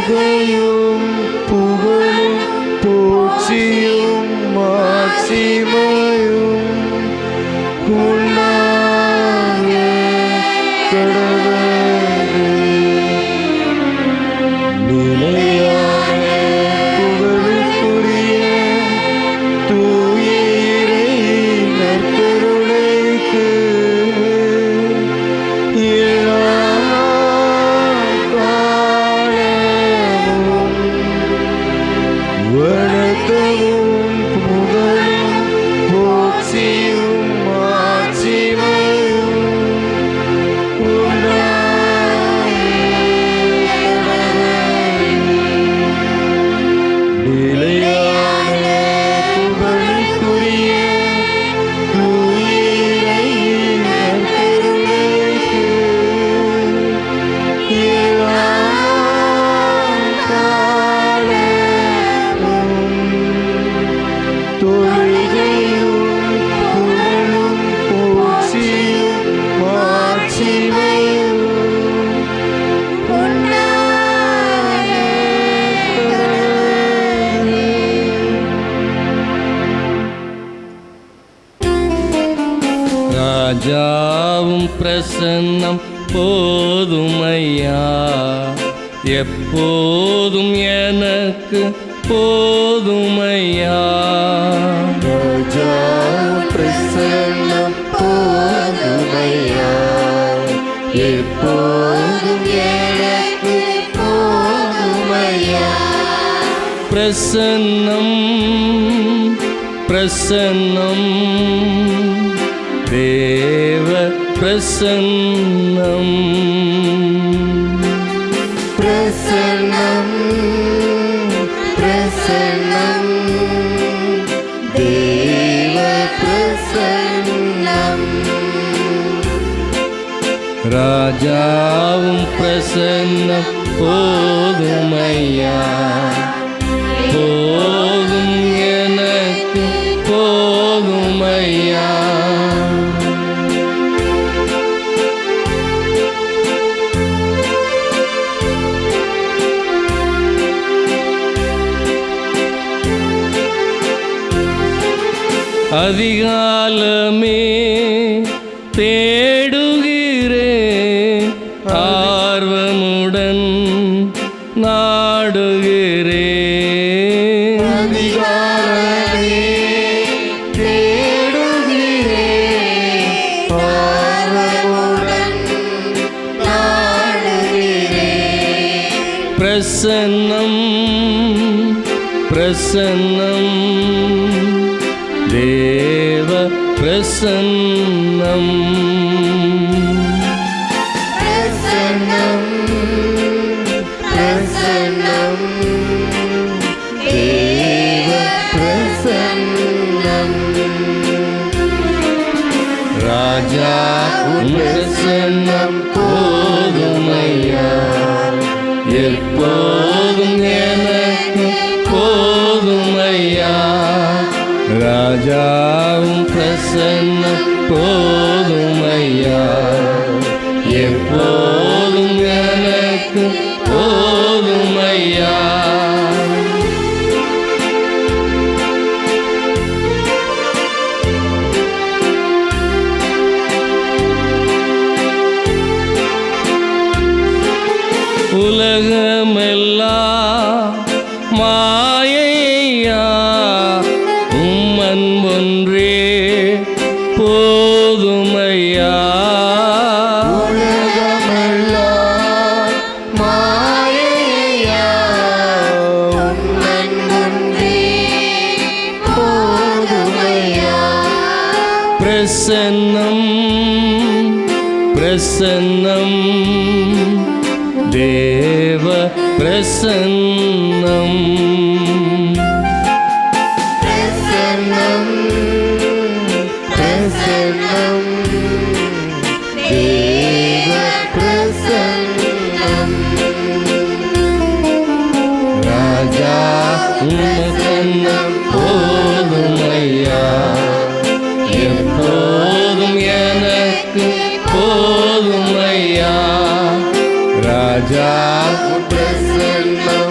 தொழுகையும் புகழும் போற்றியும் மாட்சிமையும் உண்டாக கடவுளே. நிலையான புகழுக்குரிய தூய இறையின் நற்கருணைக்கு எல்லா காலமும் வணக்கமும் புகழும் போற்றியும் மாட்சிமையும் உண்டாக நிலையான புகழுக்குரிய தூய இறையின் நற்கருணைக்கு எல்லா காலமும் தொழுகையும் புகழும் போற்றியும் மாட்சிமையும் ராஜாவும் பிரசன்னம் போதுமையா, எப்போதும் எனக்கு போதுமையா. ராஜாவும் பிரசன்னம் போதுமையா, எப்போதும் எனக்கு போதுமையா. பிரசன்னம் பிரசன்னம் தேவ பிரசன்னம். பிரசன்னம் பிரசன்னம் தேவ பிரசன்னம். ராஜாவும் பிரசன்னம் போதுமையா, போதும் எனக்கு போதுமையா. அதிகாலமே தேடுகிறேன், ஆர்வமுடன் நாடுகிறேன். அதிகாலமே தேடுகிறேன், ஆர்வமுடன் நாடுகிறேன். பிரசன்னம் பிரசன்னம் தேவ பிரசன்னம். பிரசன்னம் பிரசன்னம் தேவ பிரசன்னம். ராஜா உன் பிரசன்னம் போதுமையா, எப்போதும் எனக்கு போதுமையா. ராஜாவும் பிரசன்னம் போதுமையா, எப்போதும் எனக்கு போதுமையா. உலகமெல்லாம் மாயையா, உம்மன் ஒன்றே போதுமையா. உலகமெல்லாம் மாயையா, உம்மன் ஒன்றே போதுமையா. பிரசன்னம் பிரசன்னம் தேவ பிரசன்னம். பிரசன்னம் பிரசன்னம் தேவ பிரசன்னம். ராஜா உன் பிரசன்னம் போதுமையா, எப்போதும் எனக்கு போதுமையா. ராஜா பிரசன்னம்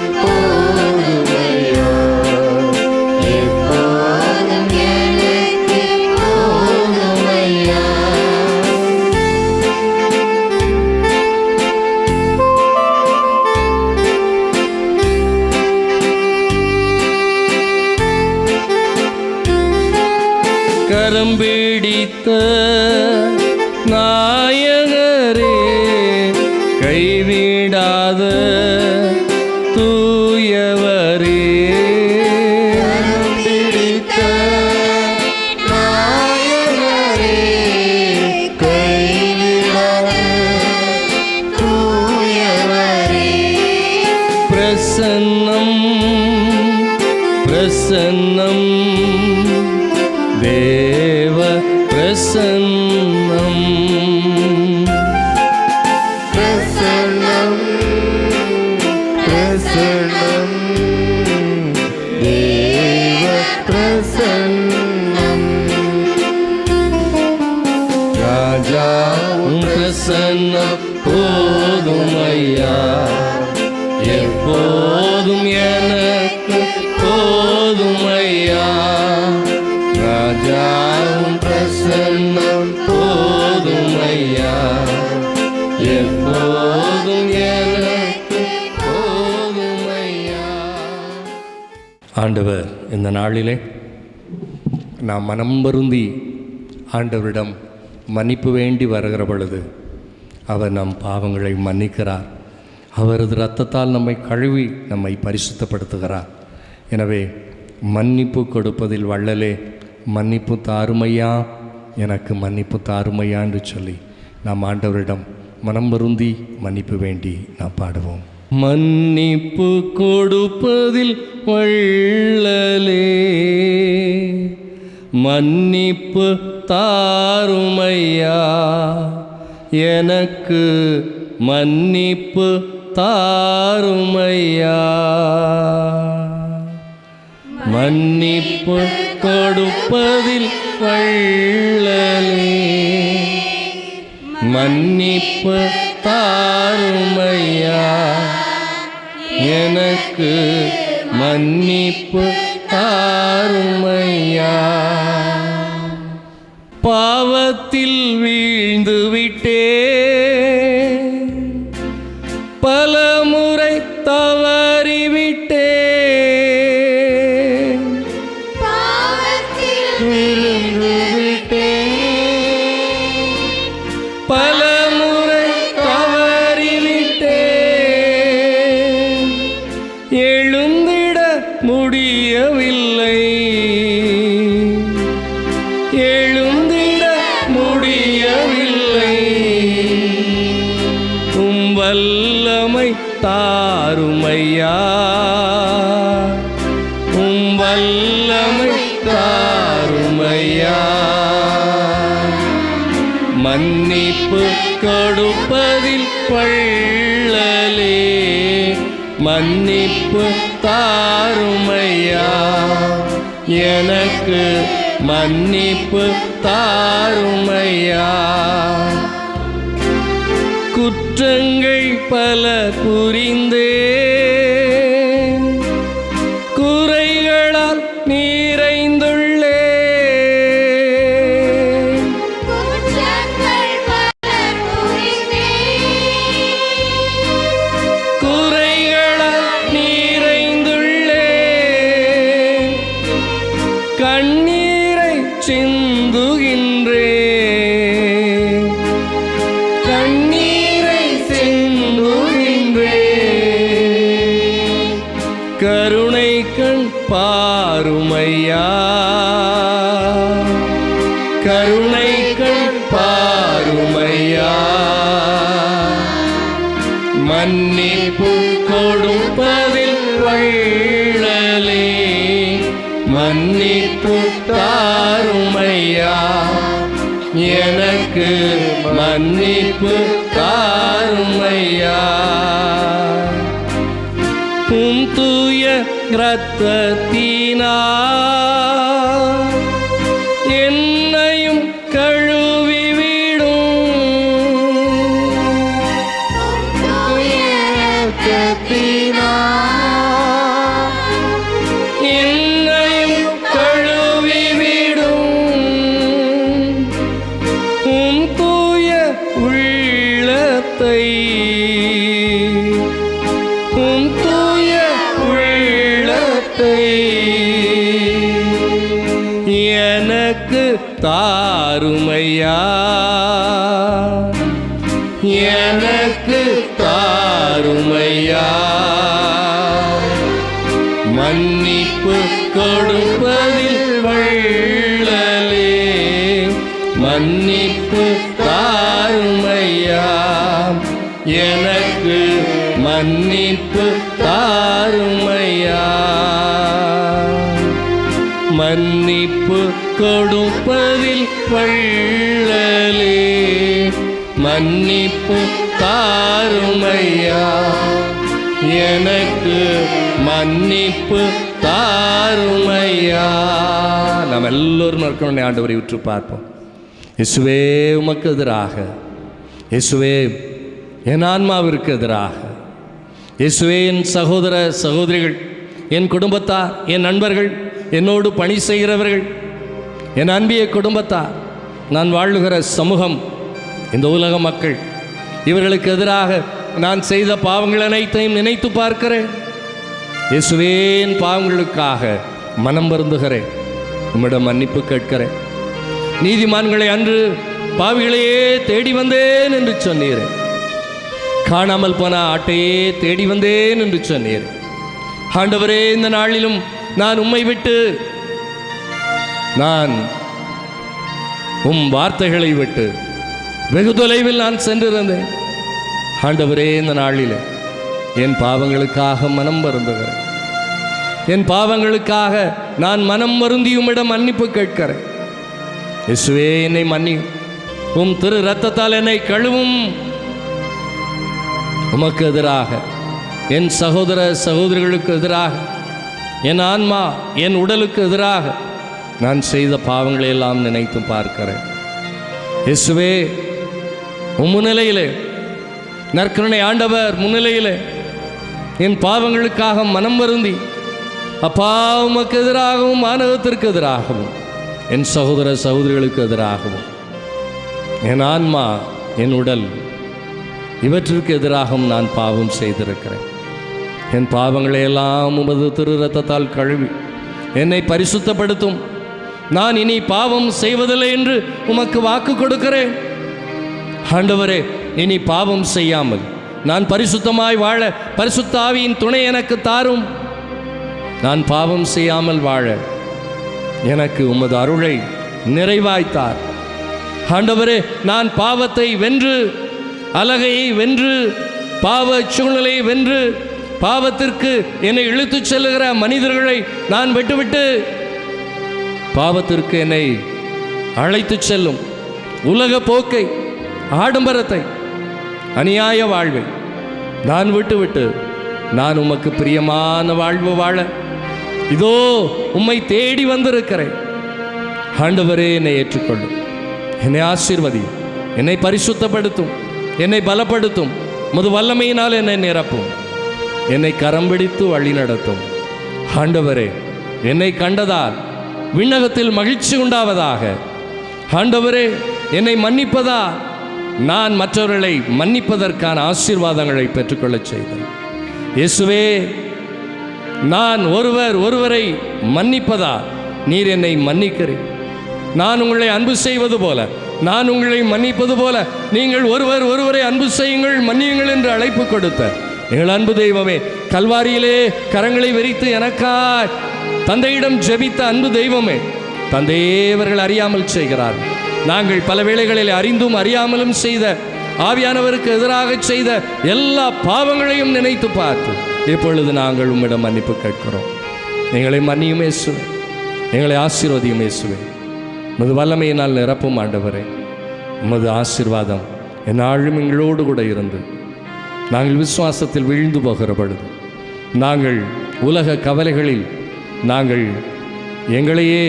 கரம் பிடித்த நாயகரே, கைவிடாத தூயவரே, கரம் பிடித்த நாயகரே, கைவிடாத தூயவரே, பிரசன்னம் பிரசன்னம் தேவ பிரசன்னம், பிரசன்னம் பிரசன்னம் தேவ பிரசன்னம், ராஜா உம் பிரசன்னம் போதும் ஐயா, எப்போதும் எனக்கு போதும் ஐயா, ராஜா உம் பிரசன்னம் போதும் ஐயா, எப்போதும் எனக்கு போதும் ஐயா. ஆண்டவர் இந்த நாளிலே நாம் மனம் வருந்தி ஆண்டவரிடம் மன்னிப்பு வேண்டி வருகிற பொழுது அவர் நம் பாவங்களை மன்னிக்கிறார். அவரது இரத்தத்தால் நம்மை கழுவி நம்மை பரிசுத்தப்படுத்துகிறார். எனவே மன்னிப்பு கொடுப்பதில் வள்ளலே, மன்னிப்பு தாருமையா, எனக்கு மன்னிப்பு தாருமையா என்று சொல்லி நாம் ஆண்டவரிடம் மனம் வருந்தி மன்னிப்பு வேண்டி நாம் பாடுவோம். மன்னிப்பு கொடுப்பதில் வள்ளலே, மன்னிப்பு தாருமையா, எனக்கு மன்னிப்பு தாருமையா, மன்னிப்பு கொடுப்பதில் வள்ளலே, மன்னிப்பு தாருமையா, எனக்கு மன்னிப்பு தாருமையா. பாவத்தில் வீழ்ந்து விட்டேன், பலமுறை தவறிவிட்டேன், பாவத்தில் விழுந்து விட்டேன், பலமுறை தவறிவிட்டேன், எழுந்திட முடியவில்லை, எழுந்திட முடியவில்லை, உம் வல்லமை தாருமையா, உம் வல்லமை தாருமையா, மன்னிப்பு கொடுப்பதில் வள்ளலே, மன்னிப்பு தாருமையா, எனக்கு மன்னிப்பு தாருமையா. குற்றங்கள் பல புரிந்தேன், குறைகளால் நிறைந்துள்ளேன், குற்றங்கள் பல புரிந்தேன், குறைகளால் நிறைந்துள்ளேன், கண்ணீரை சிந்துகின்றேன், கண்ணீரை சிந்துகின்றேன், கருணை கண் பாருமையா, கருணை கண் பாருமையா, மன்னிப்பு கொடுப்பதில் வள்ளலே, மன்னிப்பு தாருமையா, எனக்கு மன்னிப்பு தாருமையா. உம் தூய இரத்தத்தினால் என்னையும் கழுவிவிடும், தூய இரத்தத்தினால் என்னையும் கழுவிவிடும், உம் தூய உள்ளத்தை, உம் தூய உள்ளத்தை எனக்கு எனக்கு தாருமையா. மன்னிப்பு கொடுப்பதில் வள்ளலே, மன்னிப்பு தாருமையா. எனக்கு மன்னிப்பு தாருமையா. மன்னிப்பு கொடுப்பதில் வள்ளலே, மன்னிப்பு தாருமையா. எனக்கு மன்னிப்பு தாருமையா. நாம் எல்லோரும் இருக்கணும். ஆண்டவரை உற்று பார்ப்போம். இயேசுவே உமக்கு எதிராக, இயேசுவே என் ஆன்மாவிற்கு எதிராக, இயேசுவே என் சகோதர சகோதரிகள், என் குடும்பத்தார், என் நண்பர்கள், என்னோடு பணி செய்கிறவர்கள், என் அன்பிய குடும்பத்தார், நான் வாழுகிற சமூகம், இந்த உலக மக்கள், இவர்களுக்கு எதிராக நான் செய்த பாவங்கள் அனைத்தையும் நினைத்து பார்க்கிறேன். இயேசுவே என் பாவங்களுக்காக மனம் வருந்துகிறேன். உம்மிடம் மன்னிப்பு கேட்கிறேன். நீதிமான்களை அன்று பாவிகளையே தேடி வந்தேன் என்று சொன்னீரே, காணாமல் போன ஆட்டையே தேடி வந்தேன் என்று சொன்னீர். ஆண்டவரே, இந்த நாளிலும் நான் உம்மை விட்டு, நான் உம் வார்த்தைகளை விட்டு வெகு தொலைவில் நான் சென்றிருந்தேன். ஆண்டவரே, இந்த நாளில் என் பாவங்களுக்காக மனம் வருந்துகிறேன். என் பாவங்களுக்காக நான் மனம் வருந்தி உம்மிடம் மன்னிப்பு கேட்கிறேன். இயேசுவே, என்னை மன்னியும். உம் திரு இரத்தத்தால் என்னை கழுவும். உமக்கு எதிராக, என் சகோதர சகோதரிகளுக்கு எதிராக, என் ஆன்மா, என் உடலுக்கு எதிராக நான் செய்த பாவங்களை எல்லாம் நினைத்து பார்க்கிறேன். இயேசுவே, உம் முன்னிலையிலே, நற்கருணை ஆண்டவர் முன்னிலையிலே என் பாவங்களுக்காக மனம் வருந்தி, அப்பா, உமக்கு எதிராகவும் மானவத்திற்கு எதிராகவும், என் சகோதர சகோதரிகளுக்கு எதிராகவும், என் ஆன்மா, என் உடல், இவற்றிற்கு எதிராகவும் நான் பாவம் செய்திருக்கிறேன். என் பாவங்களை எல்லாம் உமது திரு இரத்தத்தால் கழுவி என்னை பரிசுத்தப்படுத்தும். நான் இனி பாவம் செய்வதில்லை என்று உமக்கு வாக்கு கொடுக்கிறேன். ஆண்டவரே, இனி பாவம் செய்யாமல் நான் பரிசுத்தமாய் வாழ பரிசுத்த ஆவியின் துணை எனக்கு தாரும். நான் பாவம் செய்யாமல் வாழ எனக்கு உமது அருளை நிறைவாய்த்தார். ஆண்டவரே, நான் பாவத்தை வென்று, அலகையை வென்று, பாவ சூழ்நிலையை வென்று, பாவத்திற்கு என்னை இழுத்துச் செல்லுகிற மனிதர்களை நான் விட்டுவிட்டு, பாவத்திற்கு என்னை அழைத்துச் செல்லும் உலக போக்கை, ஆடம்பரத்தை, அநியாய வாழ்வை நான் விட்டுவிட்டு நான் உமக்கு பிரியமான வாழ்வு வாழ இதோ உம்மை தேடி வந்திருக்கிறேன். ஆண்டவரே, என்னை ஏற்றுக்கொள்ளும், என்னை ஆசீர்வதியும், என்னை பரிசுத்தப்படுத்தும், என்னை பலப்படுத்தும், முது வல்லமையினால் என்னை நிரப்பும், என்னை கரம் பிடித்து வழி நடத்தும். ஆண்டவரே, என்னை கண்டதால் விண்ணகத்தில் மகிழ்ச்சி உண்டாவதாக. ஆண்டவரே, என்னை மன்னிப்பதா நான் மற்றவர்களை மன்னிப்பதற்கான ஆசீர்வாதங்களை பெற்றுக்கொள்ளச் செய்தேன். இயேசுவே, நான் ஒருவரை மன்னிப்பதா நீர் என்னை மன்னிக்கிறீர். நான் உங்களை அன்பு செய்வது போல, நான் உங்களை மன்னிப்பது போல நீங்கள் ஒருவரை அன்பு செய்யுங்கள், மன்னியுங்கள் என்று அழைப்பு கொடுத்த எங்கள் அன்பு தெய்வமே, கல்வாரியிலே கரங்களை விரித்து எனக்காய் தந்தையிடம் ஜெபித்த அன்பு தெய்வமே, தந்தையவர்கள் அறியாமல் செய்கிறார். நாங்கள் பல வேளைகளில் அறிந்தும் அறியாமலும் செய்த, ஆவியானவருக்கு எதிராக செய்த எல்லா பாவங்களையும் நினைத்து பார்த்து இப்பொழுது நாங்கள் உம்மிடம் மன்னிப்பு கேட்கிறோம். எங்களை மன்னியும் இயேசுவே, எங்களை ஆசீர்வதியும் இயேசுவே. உமது வல்லமையினால் நிரப்பும் ஆண்டவரே. உமது ஆசீர்வாதம் எந்நாளும் எங்களோடு கூட இருந்து நாங்கள் விசுவாசத்தில் வீழ்ந்து போகிற பொழுது, நாங்கள் உலக கவலைகளில் நாங்கள் எங்களையே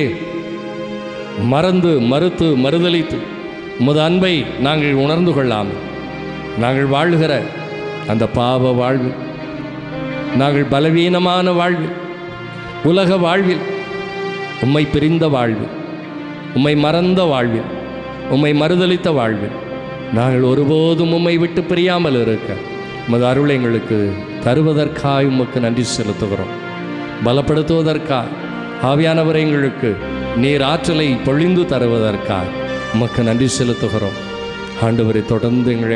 மறுதலித்து உமது அன்பை நாங்கள் உணர்ந்து கொள்ளாமல் நாங்கள் வாழுகிற அந்த பாவ வாழ்வில், நாங்கள் பலவீனமான வாழ்வில், உலக வாழ்வில், உம்மை பிரிந்த வாழ்வில், உம்மை மறந்த வாழ்வில், உம்மை மறுதலித்த வாழ்வில் நாங்கள் ஒருபோதும் உம்மை விட்டு பிரியாமல் இருக்க உமது அருளை எங்களுக்கு தருவதற்காக உமக்கு நன்றி செலுத்துகிறோம். பலப்படுத்துவதற்காக ஆவியானவரை எங்களுக்கு நீர் ஆற்றலை பொழிந்து தருவதற்காக உமக்கு நன்றி செலுத்துகிறோம். ஆண்டவரை தொடர்ந்து எங்களை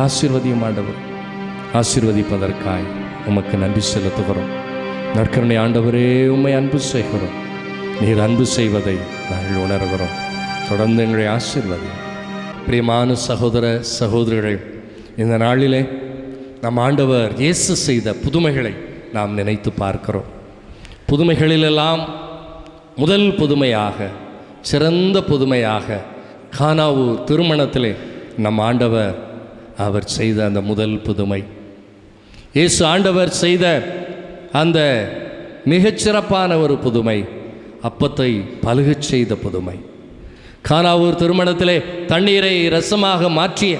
ஆசீர்வதியும் ஆண்டவர். ஆசீர்வதிப்பதற்காய் உமக்கு நன்றி செலுத்துகிறோம். நற்கருணை ஆண்டவரே, உம்மை அன்பு செய்கிறோம். நீர் அன்பு செய்வதை நாங்கள் உணர்கிறோம். தொடர்ந்து எங்களை ஆசீர்வதி. பிரியமான சகோதர சகோதரிகளே, இந்த நாளிலே நம் ஆண்டவர் இயேசு செய்த புதுமைகளை நாம் நினைத்து பார்க்கிறோம். புதுமைகளிலெல்லாம் முதல் புதுமையாக, சிறந்த புதுமையாக கானாவூர் திருமணத்திலே நம் ஆண்டவர் அவர் செய்த அந்த முதல் புதுமை, இயேசு ஆண்டவர் செய்த அந்த மிகச்சிறப்பான ஒரு புதுமை, அப்பத்தை பலுகச் செய்த புதுமை. கானாவூர் திருமணத்திலே தண்ணீரை இரசமாக மாற்றிய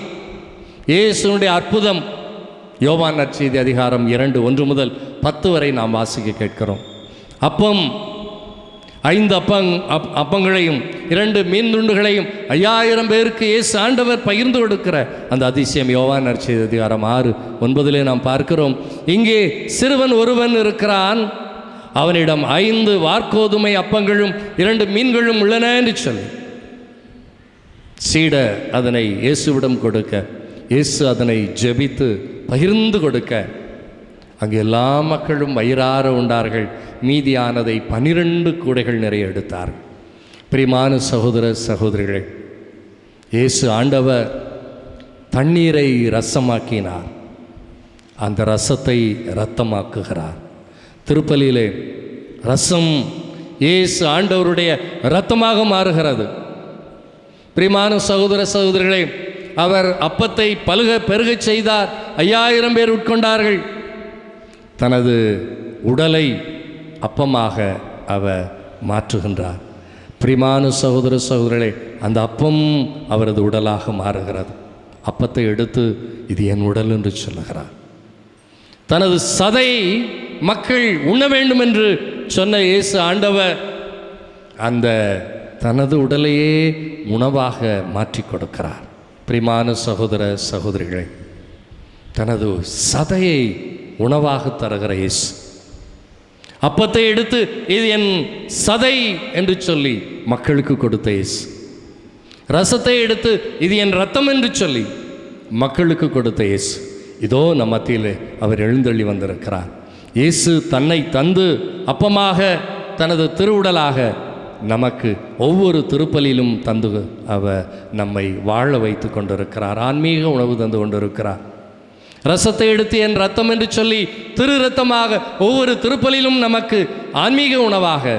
இயேசுனுடைய அற்புதம் யோவான் நற்செய்தி அதிகாரம் 2 1 முதல் 10 வரை நாம் வாசிக்க கேட்கிறோம். அப்பம் 5 அப்பங்களையும் 2 மீன் துண்டுகளையும் 5000 பேருக்கு இயேசு ஆண்டவர் பகிர்ந்து கொடுக்கிற அந்த அதிசயம் யோவான் நற்செய்தி அதிகாரம் 6 9 நாம் பார்க்கிறோம். இங்கே சிறுவன் ஒருவன் இருக்கிறான், அவனிடம் 5 வார்கோதுமை அப்பங்களும் 2 மீன்களும் உள்ளன என்று சொல்லி சீடர் அதனை இயேசுவிடம் கொடுக்க, இயேசு அதனை ஜெபித்து பகிர்ந்து கொடுக்க, அங்கு எல்லா மக்களும் வயிறார உண்டார்கள். மீதியானதை 12 கூடைகள் நிறைய எடுத்தார்கள். பிரியமான சகோதர சகோதரிகளே, இயேசு ஆண்டவர் தண்ணீரை ரசமாக்கினார், அந்த ரசத்தை இரத்தமாக்குகிறார். திருப்பலியிலே ரசம் இயேசு ஆண்டவருடைய இரத்தமாக மாறுகிறது. பிரியமான சகோதர சகோதரிகளே, அவர் அப்பத்தை பெருகச் செய்தார். 5000 பேர் உட்கொண்டார்கள். தனது உடலை அப்பமாக அவர் மாற்றுகின்றார். பிரியமான சகோதர சகோதரிகளே, அந்த அப்பம் அவரது உடலாக மாறுகிறது. அப்பத்தை எடுத்து இது என் உடல் என்று சொல்லுகிறார். தனது சதை மக்கள் உண்ண வேண்டும் என்று சொன்ன இயேசு ஆண்டவர் அந்த தனது உடலையே உணவாக மாற்றி கொடுக்கிறார். பிரியமான சகோதர சகோதரிகளே, தனது சதையை உணவாக தருகிற இயேசு அப்பத்தை எடுத்து இது என் சதை என்று சொல்லி மக்களுக்கு கொடுத்த இயேசு, ரசத்தை எடுத்து இது என் ரத்தம் என்று சொல்லி மக்களுக்கு கொடுத்த இயேசு, இதோ நம் மத்தியில் அவர் எழுந்தள்ளி வந்திருக்கிறார். இயேசு தன்னை தந்து அப்பமாக தனது திருவுடலாக நமக்கு ஒவ்வொரு திருப்பலிலும் தந்து அவர் நம்மை வாழ வைத்து கொண்டிருக்கிறார். ஆன்மீக உணவு தந்து கொண்டிருக்கிறார். ரசத்தை எடுத்து என் ரத்தம் என்று சொல்லி திரு ரத்தமாக ஒவ்வொரு திருப்பலிலும் நமக்கு ஆன்மீக உணவாக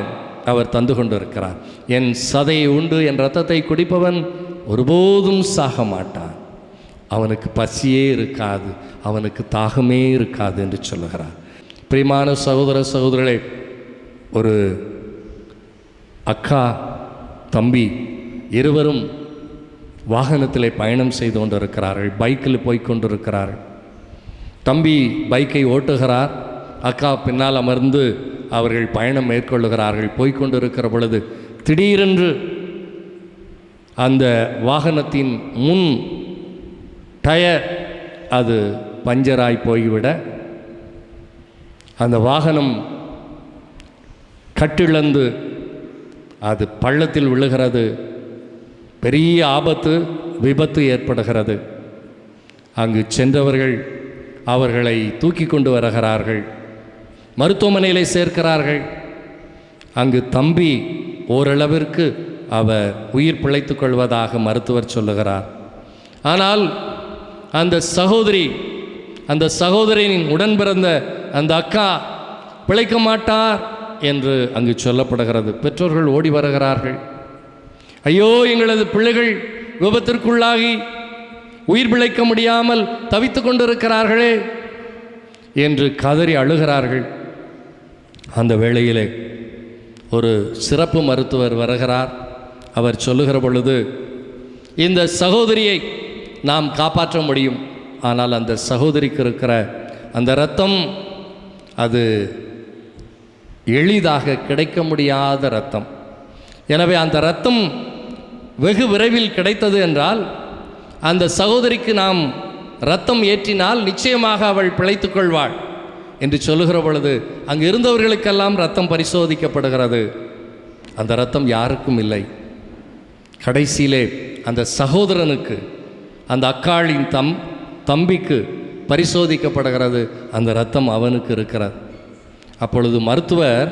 அவர் தந்து கொண்டிருக்கிறார். என் சதையை உண்டு என் ரத்தத்தை குடிப்பவன் ஒருபோதும் சாக மாட்டான், அவனுக்கு பசியே இருக்காது, அவனுக்கு தாகமே இருக்காது என்று சொல்லுகிறார். பிரியமான சகோதர சகோதரர்களே, ஒரு அக்கா தம்பி இருவரும் வாகனத்தில் பயணம் செய்து கொண்டிருக்கிறார்கள். பைக்கில் போய்கொண்டிருக்கிறார்கள். தம்பி பைக்கை ஓட்டுகிறார், அக்கா பின்னால் அமர்ந்து அவர்கள் பயணம் மேற்கொள்ளுகிறார்கள். போய்கொண்டிருக்கிற பொழுது திடீரென்று அந்த வாகனத்தின் முன் டயர் அது பஞ்சராய் போய்விட அந்த வாகனம் கட்டிழந்து அது பள்ளத்தில் விழுகிறது. பெரிய ஆபத்து, விபத்து ஏற்படுகிறது. அங்கு சென்றவர்கள் அவர்களை தூக்கி கொண்டு வருகிறார்கள், மருத்துவமனையிலே சேர்க்கிறார்கள். அங்கு தம்பி ஓரளவிற்கு அவர் உயிர் பிழைத்துக் கொள்வதாக மருத்துவர் சொல்லுகிறார். ஆனால் அந்த சகோதரியின் உடன் பிறந்த அந்த அக்கா பிழைக்க மாட்டார் என்று அங்கு சொல்லப்படுகிறது. பெற்றோர்கள் ஓடி வருகிறார்கள். ஐயோ, எங்களது பிள்ளைகள் விபத்திற்குள்ளாகி உயிர் பிழைக்க முடியாமல் தவித்து கொண்டிருக்கிறார்களே என்று கதறி அழுகிறார்கள். அந்த வேளையிலே ஒரு சிறப்பு மருத்துவர் வருகிறார். அவர் சொல்லுகிற பொழுது, இந்த சகோதரியை நாம் காப்பாற்ற முடியும், ஆனால் அந்த சகோதரிக்கு இருக்கிற அந்த இரத்தம் அது எளிதாக கிடைக்க முடியாத இரத்தம். எனவே அந்த இரத்தம் வெகு விரைவில் கிடைத்தது என்றால் அந்த சகோதரிக்கு நாம் இரத்தம் ஏற்றினால் நிச்சயமாக அவள் பிழைத்துக் கொள்வாள் என்று சொல்லுகிற பொழுது அங்கு இருந்தவர்களுக்கெல்லாம் இரத்தம் பரிசோதிக்கப்படுகிறது. அந்த இரத்தம் யாருக்கும் இல்லை. கடைசியிலே அந்த சகோதரனுக்கு, அந்த அக்காளின் தம்பிக்கு பரிசோதிக்கப்படுகிறது. அந்த இரத்தம் அவனுக்கு இருக்கிறது. அப்பொழுது மருத்துவர்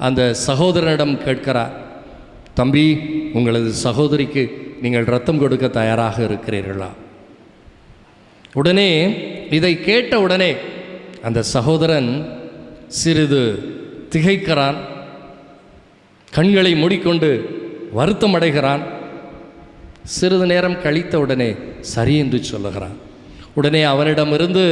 அந்த சகோதரனிடம் கேட்கிறார், தம்பி, உங்களது சகோதரிக்கு நீங்கள் இரத்தம் கொடுக்க தயாராக இருக்கிறீர்களா? உடனே இதை கேட்ட உடனே அந்த சகோதரன் சிறிது திகைக்கிறான், கண்களை மூடிக்கொண்டு வருத்தம் அடைகிறான். சிறிது நேரம் கழித்த உடனே சரி என்று சொல்லுகிறான். உடனே அவனிடமிருந்து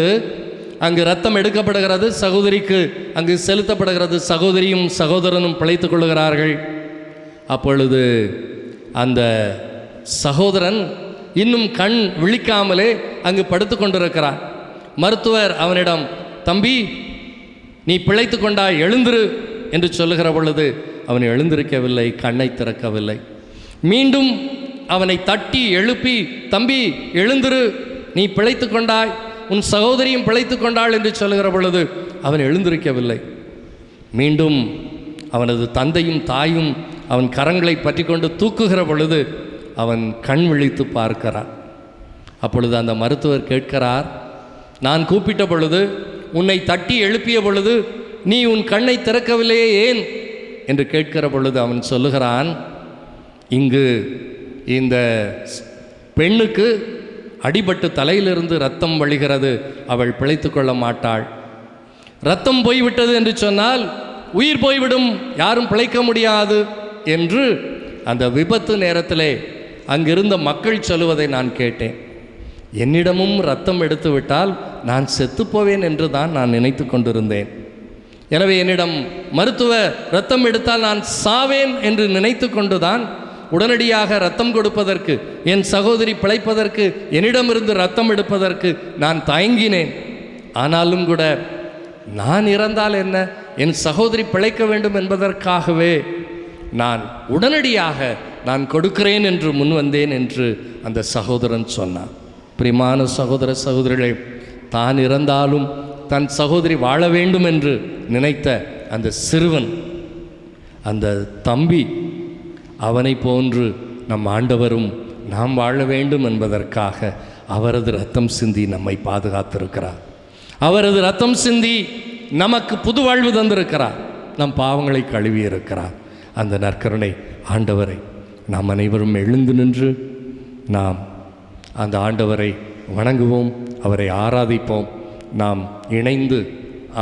அங்கு இரத்தம் எடுக்கப்படுகிறது, சகோதரிக்கு அங்கு செலுத்தப்படுகிறது. சகோதரியும் சகோதரனும் பிழைத்துக் கொள்ளுகிறார்கள். அப்பொழுது அந்த சகோதரன் இன்னும் கண் விழிக்காமலே அங்கு படுத்து கொண்டிருக்கிறான். மருத்துவர் அவனிடம், தம்பி, நீ பிழைத்து கொண்டாய், எழுந்திரு என்று சொல்லுகிற பொழுது அவன் எழுந்திருக்கவில்லை, கண்ணை திறக்கவில்லை. மீண்டும் அவனை தட்டி எழுப்பி, தம்பி எழுந்திரு, நீ பிழைத்து கொண்டாய், உன் சகோதரியும் பிழைத்து கொண்டாள் என்று சொல்லுகிற பொழுது அவன் எழுந்திருக்கவில்லை. மீண்டும் அவனது தந்தையும் தாயும் அவன் கரங்களை பற்றி கொண்டு தூக்குகிற பொழுது அவன் கண் விழித்து பார்க்கிறான். அப்பொழுது அந்த மருத்துவர் கேட்கிறார், நான் கூப்பிட்ட பொழுது, உன்னை தட்டி எழுப்பிய பொழுது நீ உன் கண்ணை திறக்கவில்லையே, ஏன் என்று கேட்கிற பொழுது அவன் சொல்லுகிறான், இங்கு இந்த பெண்ணுக்கு அடிபட்டு தலையிலிருந்து இரத்தம் வழிகிறது, அவள் பிழைத்து கொள்ள மாட்டாள். இரத்தம் போய்விட்டது என்று சொன்னால் உயிர் போய்விடும், யாரும் பிழைக்க முடியாது என்று அந்த விபத்து நேரத்திலே அங்கிருந்த மக்கள் சொல்லுவதை நான் கேட்டேன். என்னிடமும் இரத்தம் எடுத்து விட்டால் நான் செத்துப்போவேன் என்று தான் நான் நினைத்து கொண்டிருந்தேன். எனவே என்னிடம் மருத்துவ இரத்தம் எடுத்தால் நான் சாவேன் என்று நினைத்து கொண்டுதான் உடனடியாக இரத்தம் கொடுப்பதற்கு, என் சகோதரி பிழைப்பதற்கு, என்னிடமிருந்து இரத்தம் எடுப்பதற்கு நான் தயங்கினேன். ஆனாலும் கூட நான் இறந்தால் என்ன, என் சகோதரி பிழைக்க வேண்டும் என்பதற்காகவே நான் உடனடியாக நான் கொடுக்கிறேன் என்று முன் வந்தேன் என்று அந்த சகோதரன் சொன்னான். பிரியமான சகோதர சகோதரிகளே, தான் இறந்தாலும் தன் சகோதரி வாழ வேண்டும் என்று நினைத்த அந்த சிறுவன், அந்த தம்பி, அவனை போன்று நம் ஆண்டவரும் நாம் வாழ வேண்டும் என்பதற்காக அவரது இரத்தம் சிந்தி நம்மை பாதுகாத்திருக்கிறார். அவரது இரத்தம் சிந்தி நமக்கு புது வாழ்வு தந்திருக்கிறார். நம் பாவங்களை கழுவி இருக்கிறார். அந்த நற்கருணை ஆண்டவரை நாம் அனைவரும் எழுந்து நின்று நாம் அந்த ஆண்டவரை வணங்குவோம், அவரை ஆராதிப்போம். நாம் இணைந்து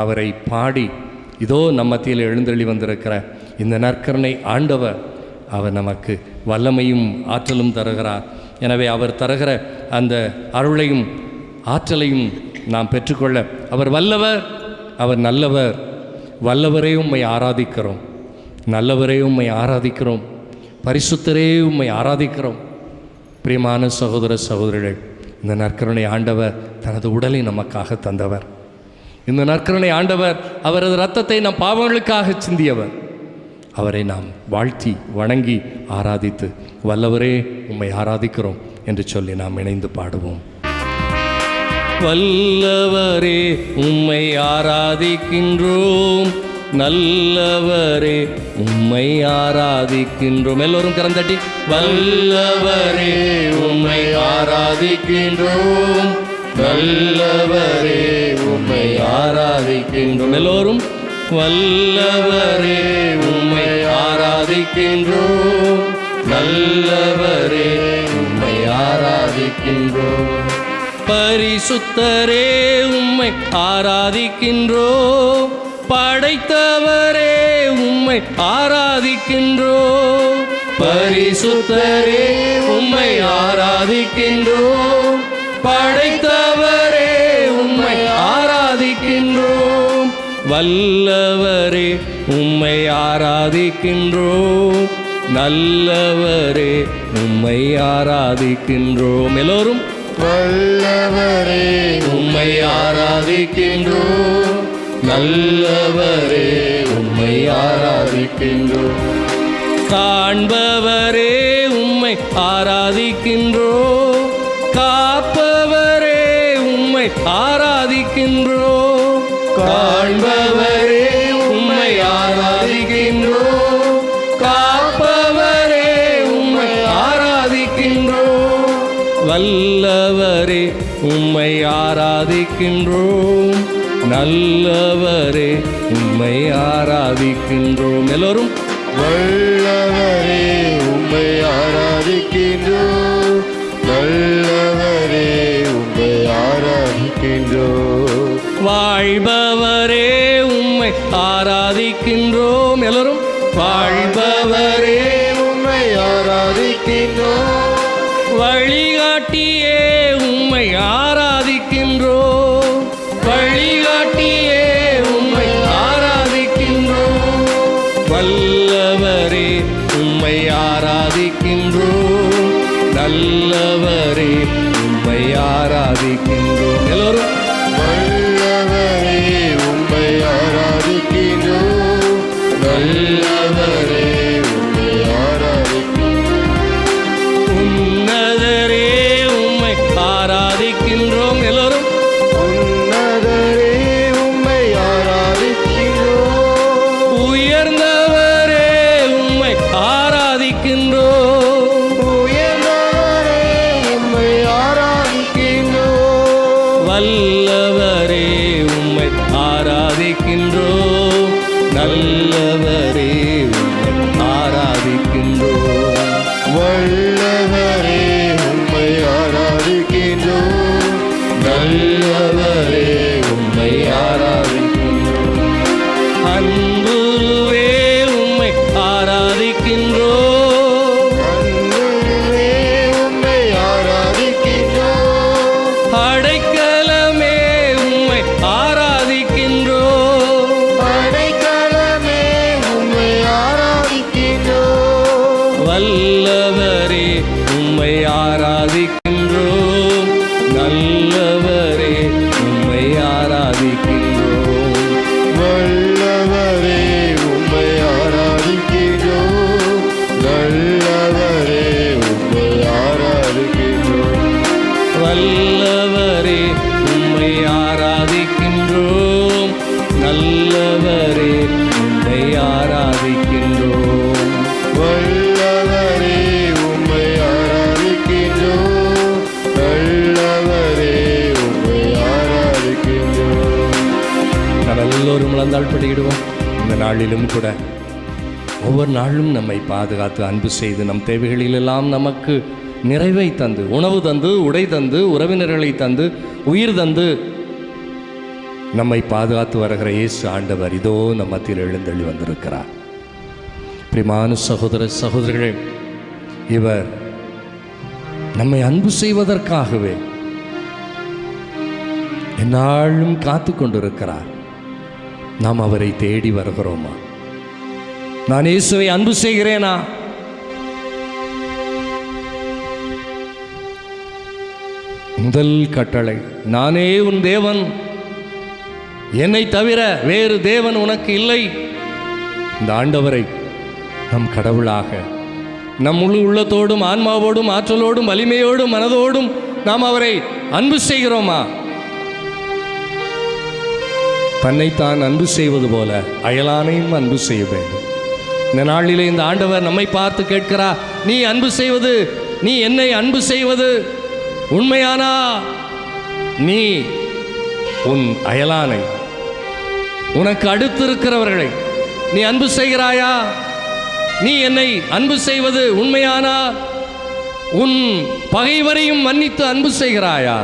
அவரை பாடி, இதோ நம் மத்தியில் எழுந்தள்ளி வந்திருக்கிற இந்த நற்கருணை ஆண்டவர், அவர் நமக்கு வல்லமையும் ஆற்றலும் தருகிறார். எனவே அவர் தருகிற அந்த அருளையும் ஆற்றலையும் நாம் பெற்றுக்கொள்ள அவர் வல்லவர், அவர் நல்லவர். வல்லவரே உம்மை ஆராதிக்கிறோம், நல்லவரே உம்மை ஆராதிக்கிறோம், பரிசுத்தரே உம்மை ஆராதிக்கிறோம். பிரியமான சகோதர சகோதரிகள், இந்த நற்கருணை ஆண்டவர் தனது உடலை நமக்காக தந்தவர். இந்த நற்கருணை ஆண்டவர் அவரது இரத்தத்தை நம் பாவங்களுக்காக சிந்தியவர். அவரை நாம் வாழ்த்தி வணங்கி ஆராதித்து, வல்லவரே உம்மை ஆராதிக்கிறோம் என்று சொல்லி நாம் இணைந்து பாடுவோம். வல்லவரே உம்மை ஆராதிக்கின்றோம், நல்லவரே உம்மை ஆராதிக்கின்றோம். எல்லோரும் கரந்தட்டி, வல்லவரே உம்மை ஆராதிக்கின்றோம், நல்லவரே உம்மை ஆராதிக்கின்றோம். எல்லோரும், வல்லவரே உம்மை ஆராதிக்கின்றோம், நல்லவரே உம்மை ஆராதிக்கின்றோம். பரிசுத்தரே உம்மை ஆராதிக்கின்றோம், படைத்தவரே உம்மை ஆராதிக்கின்றோம். பரிசுத்தரே உம்மை ஆராதிக்கின்றோம், படைத்தவரே உம்மை ஆராதிக்கின்றோம். வல்லவரே உம்மை ஆராதிக்கின்றோம், நல்லவரே உம்மை ஆராதிக்கின்றோம். எல்லோரும், வல்லவரே உம்மை ஆராதிக்கின்றோம், நல்லவரே உம்மை ஆராதிக்கின்றோம். காண்பவரே உம்மை ஆராதிக்கின்றோம், காப்பவரே உம்மை ஆராதிக்கின்றோம். காண்பவரே உம்மை ஆராதிக்கின்றோம், காப்பவரே உம்மை ஆராதிக்கின்றோம். நல்லவரே உம்மை ஆராதிக்கின்றோம், நல்லவரே உம்மை ஆராதிக்கின்றோம். எல்லோரும் வல்லவரே உம்மை ஆராதிக்கின்றோம், நல்லவரே உம்மை ஆராதிக்கின்றோம். வாழ்பவரே உம்மை ஆராதிக்கின்றோம். எல்லோரும் வாழ்பவரே உம்மை ஆராதிக்கின்றோம், வழிகாட்டியே உம்மை ஆராதிக்கின்றோம், வழிகாட்டியே உம்மை ஆராதிக்கின்றோம். வல்லவரே உம்மை ஆராதிக்கின்றோம், நல்லவரே உம்மை ஆராதிக்கின்றோம். எல்லோரும் வல்லவரே உம்மை ஆராதிக்கின்றோம், நல்லவரே உம்மை ஆராதிக்கின்றோம். உன்னதரே உம்மை ஆராதிக்கின்றோம். எல்லோரும் உன்னதரே உம்மை ஆராதிக்கின்றோம், உயர்ந்தவரே உம்மை ஆராதிக்கின்றோம், உயர்ந்தவரே உம்மை ஆராதிக்கின்றோம். வல்லவரே உம்மை ஆராதிக்கின்றோம், நல்லவரே உம்மை ஆராதிக்கின்றோம். வல்லவரே உம்மை ஆராதிக்கின்றோம், நல்லவரே உம்மை ஆராதிக்கின்றோம். அன்புருவே உம்மை ஆராதிக்கின்றோம், அன்புருவே உம்மை ஆராதிக்கின்றோம், அடைக்கலமே உம்மை ஆராதிக்கின்றோம், அடைக்கலமே உம்மை ஆராதிக்கின்றோம். வல்லவரே உம்மை ஆராதிக்கின்றோம், நல்லவரே உம்மை ஆராதிக்கின்றோம். வல்லவரே உம்மை ஆராதிக்கின்றோம், நல்லவரே உம்மை ஆராதிக்கின்றோம். வல்லவரே உம்மை ஆராதிக்கின்றோம், நல்லவரே உம்மை ஆராதிக்கின்றோம். வல்லவரே உம்மை ஆராதிக்கின்றோம், நல்லவரே உம்மை ஆராதிக்கின்றோம். நாம் எல்லோரும் முழந்தாள் படியிடுவோம். இந்த நாளிலும் கூட ஒவ்வொரு நாளும் நம்மை பாதுகாத்து அன்பு செய்து நம் தேவைகளிலெல்லாம் நமக்கு நிறைவை தந்து, உணவு தந்து, உடை தந்து, உறவினர்களை தந்து, உயிர் தந்து நம்மை பாதுகாத்து வருகிற இயேசு ஆண்டவர் இதோ நம் மத்தியில் எழுந்தள்ளி வந்திருக்கிறார். பிரியமான சகோதர சகோதரிகளே, இவர் நம்மை அன்பு செய்வதற்காகவே எந்நாளும் காத்து கொண்டிருக்கிறார். நாம் அவரை தேடி வருகிறோமா? நான் இயேசுவை அன்பு செய்கிறேனா? முதல் கட்டளை, நானே உன் தேவன், என்னை தவிர வேறு தேவன் உனக்கு இல்லை. இந்த ஆண்டவரை நம் கடவுளாக நம் முழு உள்ளத்தோடும் ஆன்மாவோடும் ஆற்றலோடும் வலிமையோடும் மனதோடும் நாம் அவரை அன்பு செய்கிறோமா? தன்னைத்தான் அன்பு செய்வது போல அயலானையும் அன்பு செய்ய வேண்டும். இந்த நாளிலே இந்த ஆண்டவர் நம்மை பார்த்து கேட்கிறார், நீ அன்பு செய்வது, நீ என்னை அன்பு செய்வது உண்மையானா? நீ உன் அயலானை, உனக்கு அடுத்திருக்கிறவர்களை நீ அன்பு செய்கிறாயா? நீ என்னை அன்பு செய்வது உண்மையானா? உன் பகைவரையும் மன்னித்து அன்பு செய்கிறாயா?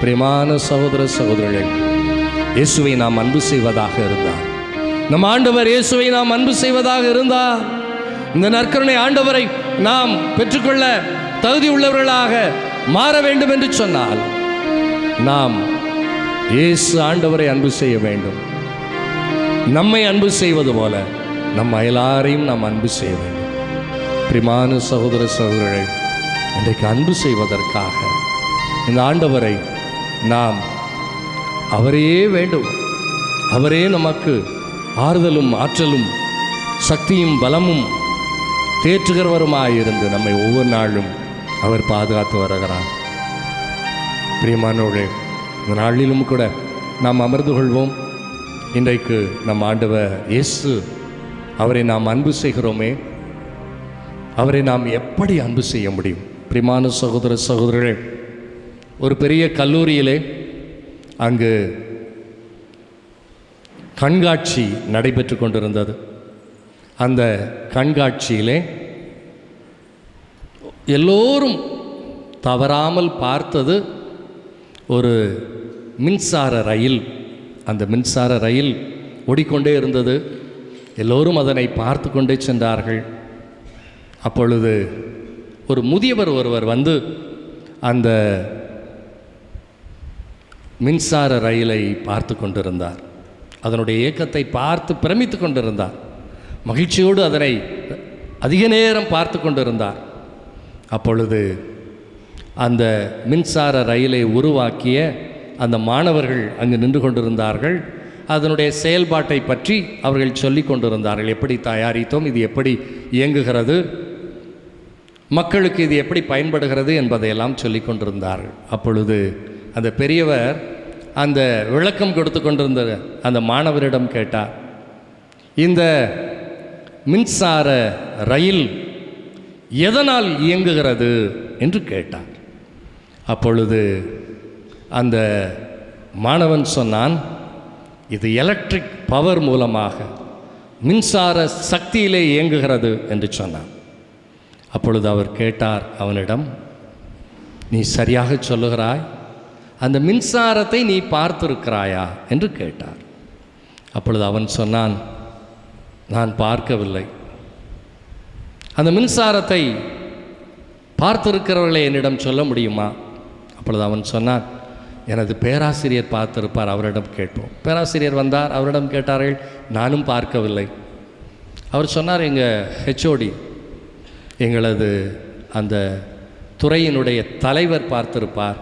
பிரியமான சகோதர சகோதரர்களே, இயேசுவை நாம் அன்பு செய்வதாக இருந்தார், நம் ஆண்டவர் இயேசுவை நாம் அன்பு செய்வதாக இருந்தார், இந்த நற்கருணை ஆண்டவரை நாம் பெற்றுக்கொள்ள தகுதி உள்ளவர்களாக மாற வேண்டும் என்று சொன்னால் நாம் இயேசு ஆண்டவரை அன்பு செய்ய வேண்டும். நம்மை அன்பு செய்வது போல நம் அயலாரையும் நாம் அன்பு செய்ய வேண்டும். பிரியமான சகோதர சகோதரரை, இன்றைக்கு அன்பு செய்வதற்காக இந்த ஆண்டவரை நாம் அவரையே வேண்டும். அவரே நமக்கு ஆறுதலும் ஆற்றலும் சக்தியும் பலமும் தேற்றுகிறவருமாயிருந்து நம்மை ஒவ்வொரு நாளும் அவர் பாதுகாத்து வருகிறார். பிரியமானோர்களே, இந்த நாளிலும் கூட நாம் அமர்ந்து கொள்வோம். இன்றைக்கு நம் ஆண்டவர் இயேசு, அவரை நாம் அன்பு செய்கிறோமே, அவரை நாம் எப்படி அன்பு செய்ய முடியும்? பிரியமான சகோதர சகோதரர்களே, ஒரு பெரிய கல்லூரியிலே அங்கு கண்காட்சி நடைபெற்று கொண்டிருந்தது. அந்த கண்காட்சியிலே எல்லோரும் தவறாமல் பார்த்தது ஒரு மின்சார ரயில். அந்த மின்சார ரயில் ஓடிக்கொண்டே இருந்தது. எல்லோரும் அதனை பார்த்து கொண்டே சென்றார்கள். அப்பொழுது ஒரு முதியவர் ஒருவர் வந்து அந்த மின்சார ரயிலை பார்த்து கொண்டிருந்தார். அதனுடைய இயக்கத்தை பார்த்து பிரமித்து கொண்டிருந்தார். மகிழ்ச்சியோடு அதனை அதிக நேரம் பார்த்து கொண்டிருந்தார். அப்பொழுது அந்த மின்சார ரயிலை உருவாக்கிய அந்த மாணவர்கள் அங்கு நின்று கொண்டிருந்தார்கள். அதனுடைய செயல்பாட்டை பற்றி அவர்கள் சொல்லி கொண்டிருந்தார்கள். எப்படி தயாரித்தோம், இது எப்படி இயங்குகிறது, மக்களுக்கு இது எப்படி பயன்படுகிறது என்பதையெல்லாம் சொல்லி கொண்டிருந்தார்கள். அப்பொழுது அந்த பெரியவர் அந்த விளக்கம் கொடுத்து கொண்டிருந்த அந்த மாணவரிடம் கேட்டார், இந்த மின்சார ரயில் எதனால் இயங்குகிறது என்று கேட்டார். அப்பொழுது அந்த மாணவன் சொன்னான், இது எலக்ட்ரிக் பவர் மூலமாக மின்சார சக்தியிலே இயங்குகிறது என்று சொன்னான். அப்பொழுது அவர் கேட்டார் அவனிடம், நீ சரியாக சொல்லுகிறாய், அந்த மின்சாரத்தை நீ பார்த்திருக்கிறாயா என்று கேட்டார். அப்பொழுது அவன் சொன்னான், நான் பார்க்கவில்லை. அந்த மின்சாரத்தை பார்த்திருக்கிறவர்களை என்னிடம் சொல்ல முடியுமா? அப்பொழுது அவன் சொன்னான், எனது பேராசிரியர் பார்த்திருப்பார், அவரிடம் கேட்போம். பேராசிரியர் வந்தார், அவரிடம் கேட்டார்கள், நானும் பார்க்கவில்லை. அவர் சொன்னார், எங்கள் ஹெச்ஓடி, எங்களது அந்த துறையினுடைய தலைவர் பார்த்திருப்பார்,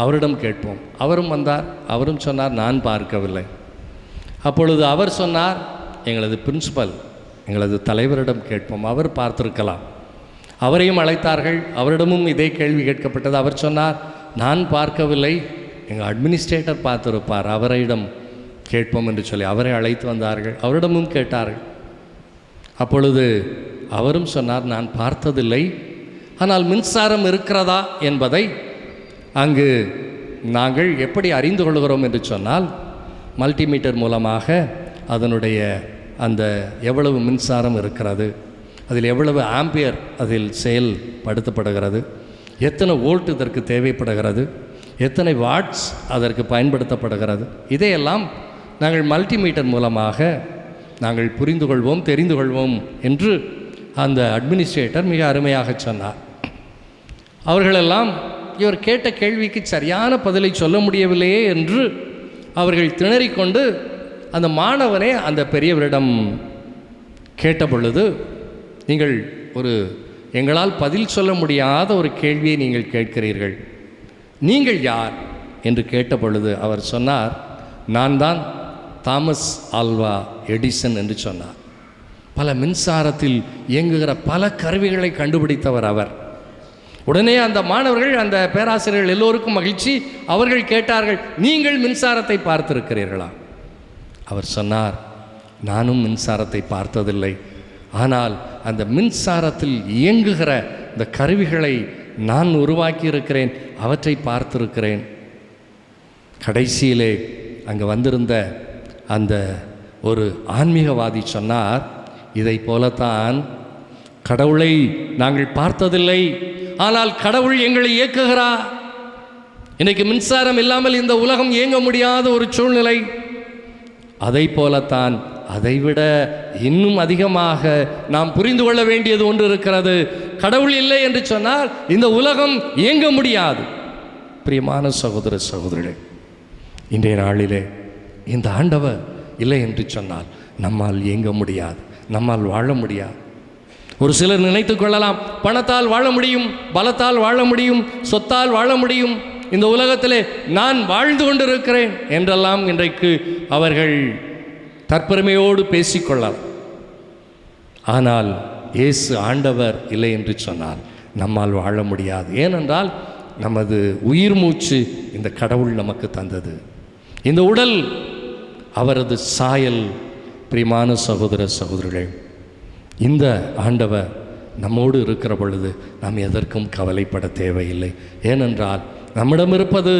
அவரிடம் கேட்போம். அவரும் வந்தார், அவரும் சொன்னார், நான் பார்க்கவில்லை. அப்பொழுது அவர் சொன்னார், எங்களது பிரின்சிபல், எங்களது தலைவரிடம் கேட்போம், அவர் பார்த்திருக்கலாம். அவரையும் அழைத்தார்கள், அவரிடமும் இதே கேள்வி கேட்கப்பட்டது. அவர் சொன்னார், நான் பார்க்கவில்லை, எங்கள் அட்மினிஸ்ட்ரேட்டர் பார்த்திருப்பார், அவரிடம் கேட்போம் என்று சொல்லி அவரை அழைத்து வந்தார்கள். அவரிடமும் கேட்டார்கள். அப்பொழுது அவரும் சொன்னார், நான் பார்த்ததில்லை, ஆனால் மின்சாரம் இருக்கிறதா என்பதை அங்கு நாங்கள் எப்படி அறிந்து கொள்கிறோம் என்று சொன்னால், மல்டிமீட்டர் மூலமாக அதனுடைய அந்த எவ்வளவு மின்சாரம் இருக்கிறது, அதில் எவ்வளவு ஆம்பியர் அதில் செயல்படுத்தப்படுகிறது, எத்தனை வோல்ட் இதற்கு தேவைப்படுகிறது, எத்தனை வாட்ஸ் அதற்கு பயன்படுத்தப்படுகிறது, இதையெல்லாம் நாங்கள் மல்டிமீட்டர் மூலமாக நாங்கள் புரிந்து கொள்வோம், தெரிந்து கொள்வோம் என்று அந்த அட்மினிஸ்ட்ரேட்டர் மிக அருமையாக சொன்னார். அவர்களெல்லாம் இவர் கேட்ட கேள்விக்கு சரியான பதிலை சொல்ல முடியவில்லையே என்று அவர்கள் திணறிக்கொண்டு அந்த மாணவனே அந்த பெரியவரிடம் கேட்ட பொழுது, நீங்கள் ஒரு எங்களால் பதில் சொல்ல முடியாத ஒரு கேள்வியை நீங்கள் கேட்கிறீர்கள், நீங்கள் யார் என்று கேட்ட பொழுது அவர் சொன்னார், நான் தான் தாமஸ் ஆல்வா எடிசன் என்று சொன்னார். பல மின்சாரத்தில் இயங்குகிற பல கருவிகளை கண்டுபிடித்தவர் அவர். உடனே அந்த மாணவர்கள், அந்த பேராசிரியர்கள் எல்லோருக்கும் மகிழ்ச்சி. அவர்கள் கேட்டார்கள், நீங்கள் மின்சாரத்தை பார்த்திருக்கிறீர்களா? அவர் சொன்னார், நானும் மின்சாரத்தை பார்த்ததில்லை, ஆனால் அந்த மின்சாரத்தில் இயங்குகிற இந்த கருவிகளை நான் உருவாக்கி இருக்கிறேன், அவற்றை பார்த்திருக்கிறேன். கடைசியிலே அங்கே வந்திருந்த அந்த ஒரு ஆன்மீகவாதி சொன்னார், இதை போலத்தான் கடவுளை நாங்கள் பார்த்ததில்லை, ஆனால் கடவுள் எங்களை இயக்குகிறார். இன்றைக்கு மின்சாரம் இல்லாமல் இந்த உலகம் இயங்க முடியாத ஒரு சூழ்நிலை. அதை போலத்தான் அதைவிட இன்னும் அதிகமாக நாம் புரிந்து கொள்ள வேண்டியது ஒன்று இருக்கிறது. கடவுள் இல்லை என்று சொன்னால் இந்த உலகம் இயங்க முடியாது. பிரியமான சகோதர சகோதரிகளே, இன்றைய நாளிலே இந்த ஆண்டவர் இல்லை என்று சொன்னால் நம்மால் இயங்க முடியாது, நம்மால் வாழ முடியாது. ஒரு சிலர் நினைத்து கொள்ளலாம், பணத்தால் வாழ முடியும், பலத்தால் வாழ முடியும், சொத்தால் வாழ முடியும், இந்த உலகத்திலே நான் வாழ்ந்து கொண்டிருக்கிறேன் என்றெல்லாம் இன்றைக்கு அவர்கள் தற்பெருமையோடு பேசிக்கொள்ளலாம். ஆனால் இயேசு ஆண்டவர் இல்லை என்று சொன்னால் நம்மால் வாழ முடியாது. ஏனென்றால் நமது உயிர் மூச்சு இந்த கடவுள் நமக்கு தந்தது. இந்த உடல் அவரது சாயல். பிரியமான சகோதர சகோதரிகளே, இந்த ஆண்டவர் நம்மோடு இருக்கிற பொழுது நாம் எதற்கும் கவலைப்பட தேவையில்லை. ஏனென்றால் நம்மிடம் இருப்பது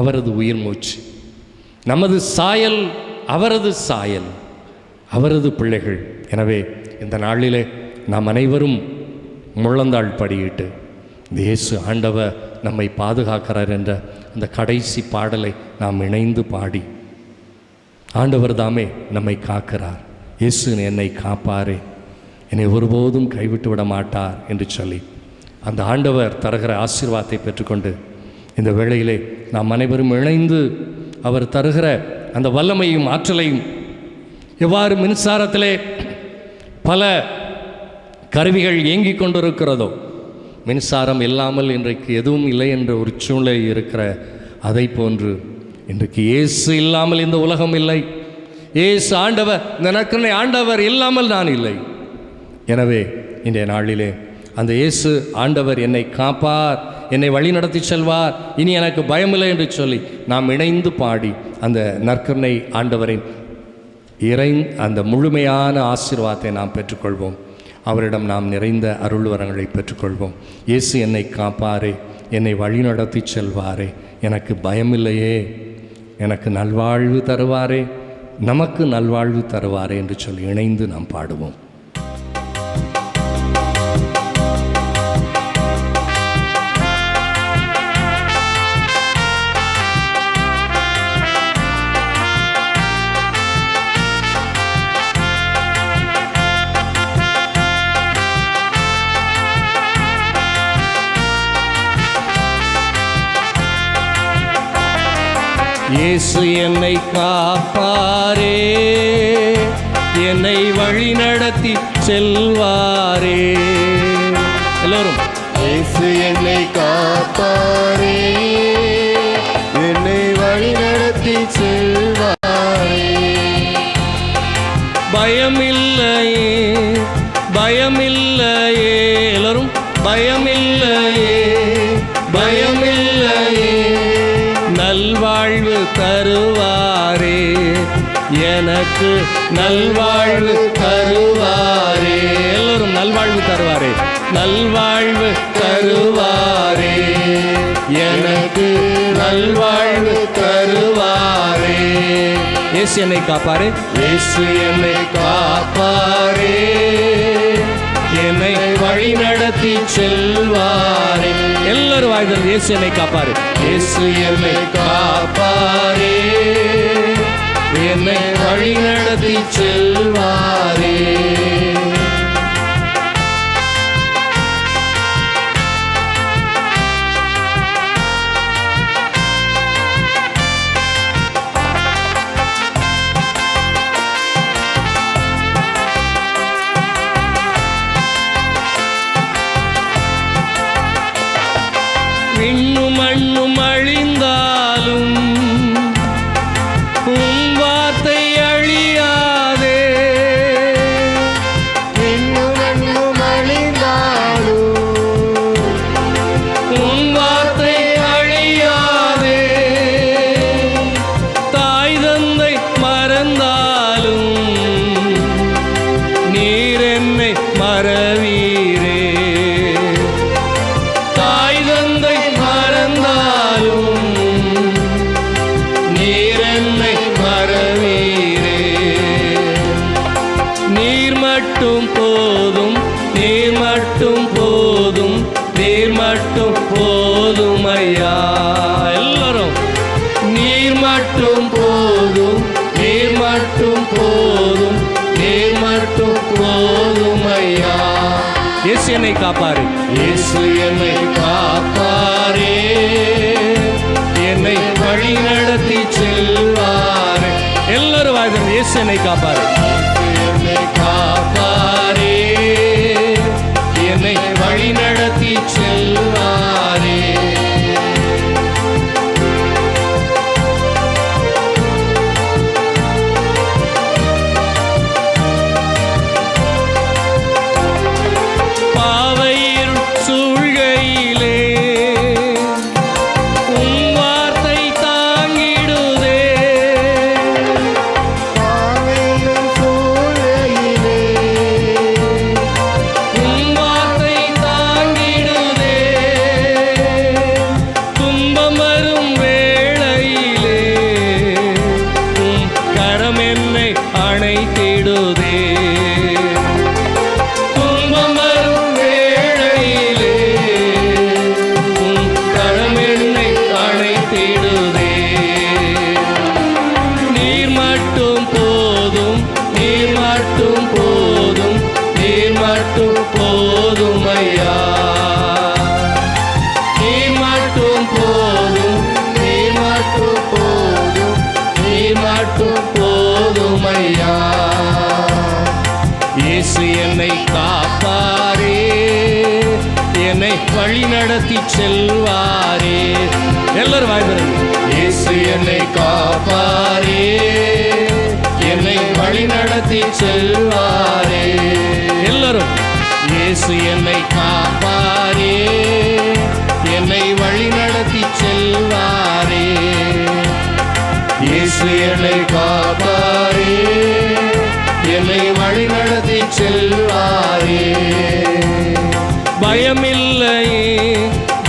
அவரது உயிர் மூச்சு, நமது சாயல் அவரது சாயல், அவரது பிள்ளைகள். எனவே இந்த நாளிலே நாம் அனைவரும் முழந்தாள் படியிட்டு இந்த இயேசு ஆண்டவர் நம்மை பாதுகாக்கிறார் என்ற அந்த கடைசி பாடலை நாம் இணைந்து பாடி, ஆண்டவர் தாமே நம்மை காக்கிறார், இயேசு என்னை காப்பாரே, என்னை ஒருபோதும் கைவிட்டு விட மாட்டார் என்று சொல்லி அந்த ஆண்டவர் தருகிற ஆசீர்வாதத்தை பெற்றுக்கொண்டு இந்த வேளையிலே நாம் அனைவரும் இணைந்து அவர் தருகிற அந்த வல்லமையும் ஆற்றலையும், எவ்வாறு மின்சாரத்திலே பல கருவிகள் இயங்கிக் கொண்டிருக்கிறதோ, மின்சாரம் இல்லாமல் இன்றைக்கு எதுவும் இல்லை என்ற ஒரு சூழ்நிலை இருக்கிற அதை போன்று இன்றைக்கு இயேசு இல்லாமல் இந்த உலகம் இல்லை. இயேசு ஆண்டவர், எனக்கு ஆண்டவர் இல்லாமல் நான் இல்லை. எனவே இன்றைய நாளிலே அந்த இயேசு ஆண்டவர் என்னை காப்பார், என்னை வழி நடத்தி செல்வார், இனி எனக்கு பயமில்லை என்று சொல்லி நாம் இணைந்து பாடி அந்த நற்கருணை ஆண்டவரின் அந்த முழுமையான ஆசீர்வாதத்தை நாம் பெற்றுக்கொள்வோம். அவரிடம் நாம் நிறைந்த அருள் வரங்களை பெற்றுக்கொள்வோம். இயேசு என்னை காப்பாரே, என்னை வழி நடத்தி செல்வாரே, எனக்கு பயமில்லையே, எனக்கு நல்வாழ்வு தருவாரே, நமக்கு நல்வாழ்வு தருவாரே என்று சொல்லி இணைந்து நாம் பாடுவோம். இயேசு என்னை காப்பாரே, என்னை வழி நடத்தி செல்வாரே. எல்லோரும் இயேசு என்னை காப்பாரே, என்னை வழி நடத்தி செல்வாரே. பயமில்லையே, பயமில்லையே, எல்லோரும் பயமில்லையே, பயமில்லையே, நல்வாழ்வு தருவாரே, எனக்கு நல்வாழ்வு தருவாரே. எல்லோரும் நல்வாழ்வு தருவாரே, நல்வாழ்வு தருவாரே, எனக்கு நல்வாழ்வு தருவாரே. இயேசு என்னை காப்பாரே, இயேசு என்னை காப்பாரே, என்னை வழி நடத்தி செல்வாரே. எல்லாரும் வாய்தல் இயேசு என்னை காப்பாரு, இயேசு என்னை காப்பாரே, என்னை வழி நடத்தி செல்வாரே. விண்ணும் மண்ணும் அழிந்தாலும் உம் வார்த்தை அழியாதே, விண்ணும் மண்ணும் அழிந்தாலும் உம் வார்த்தை அழியாதே. தாய் தந்தை மறந்தாலும் நீர் என்னை மறவீரே, போதும், நீர் மட்டும் போதும், நீர் மட்டும் போதும் ஐயா. எல்லாரும் நீர் மட்டும் போதும், நீர் மட்டும் போதும், நீர் மட்டும் போதும் ஐயா. இயேசு என்னை காப்பாரு, இயேசு என்னை காப்பாரே, என்னை வழி நடத்தி செல்வாரே. எல்லாரும் வாய்தல் இயேசு என்னை காப்பாரு, என்னை காப்பாரே, என்னை வழி நடத்தி செல்வாரே. பாவையில் சூழ்கையிலே உம் வார்த்தை தாங்கிடுதே, பாவையில் சூழ்நிலையிலே துன்பம் வரும் வேளையிலே உம் கரம் என்னை அணைத்திடுதே. துன்பம் வரும் வேளையிலே உம் கரம் என்னை அணைத்திடுதே. நீர் மட்டும் போதும், நீர் மட்டும் போதும், நீர் மட்டும் போதும் ஐயா. நீர் மட்டும் போதும், நீர் மட்டும் போதும், நீர் மட்டும் போதும் ஐயா. இயேசு என்னை காப்பாரே, என்னை வழி நடத்தி செல்வாரே. எல்லாரும் வாய்ப்பு. இயேசு என்னை காப்பாரே, என்னை வழி நடத்தி செல்வாரே. எல்லாரும் இயேசு என்னை காப்பாரே, என்னை வழி நடத்தி செல்வாரே. இயேசு என்னை காப்பாரே, என்னை வழி நடத்தி செல்வாரே. பயமில்லையே,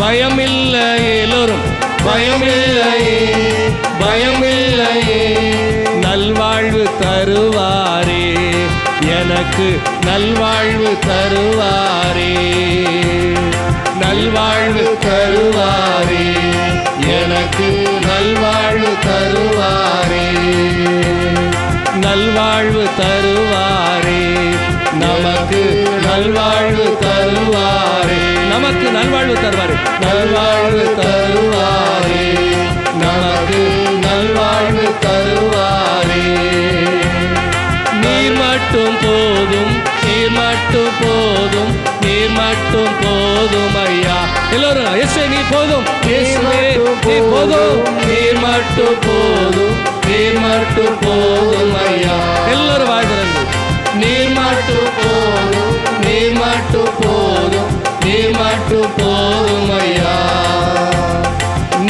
பயமில்லையே, எல்லோரும் பயமில்லையே, பயமில்லையே, நல்வாழ்வு தருவாரே, எனக்கு நல்வாழ்வு தருவாரே. நல்வாழ்வு தருவாரே, எனக்கு நல்வாழ்வு தருவாரே. நல்வாழ்வு தருவாரே, நமக்கு நல்வாழ்வு தருவாரே. நமக்கு நல்வாழ்வு தருவாரே, நல்வாழ்வு தருவாரே, நமக்கு நல்வாழ்வு தருவாரே. நீர் மட்டும் போதும், நீர் மட்டும் போதும், நீர் மட்டும் போதும் ஐயா. எல்லோரும் இயேசுவே நீர் போதும், இயேசுவே நீர் போதும், நீர் மட்டும் போதும், நீர் மட்டும் போதும் ஐயா. எல்லாரும் வாய் திறந்து நீர் மட்டும் போதும், நீர் மட்டும் போதும், நீர் மட்டும் போதும் ஐயா.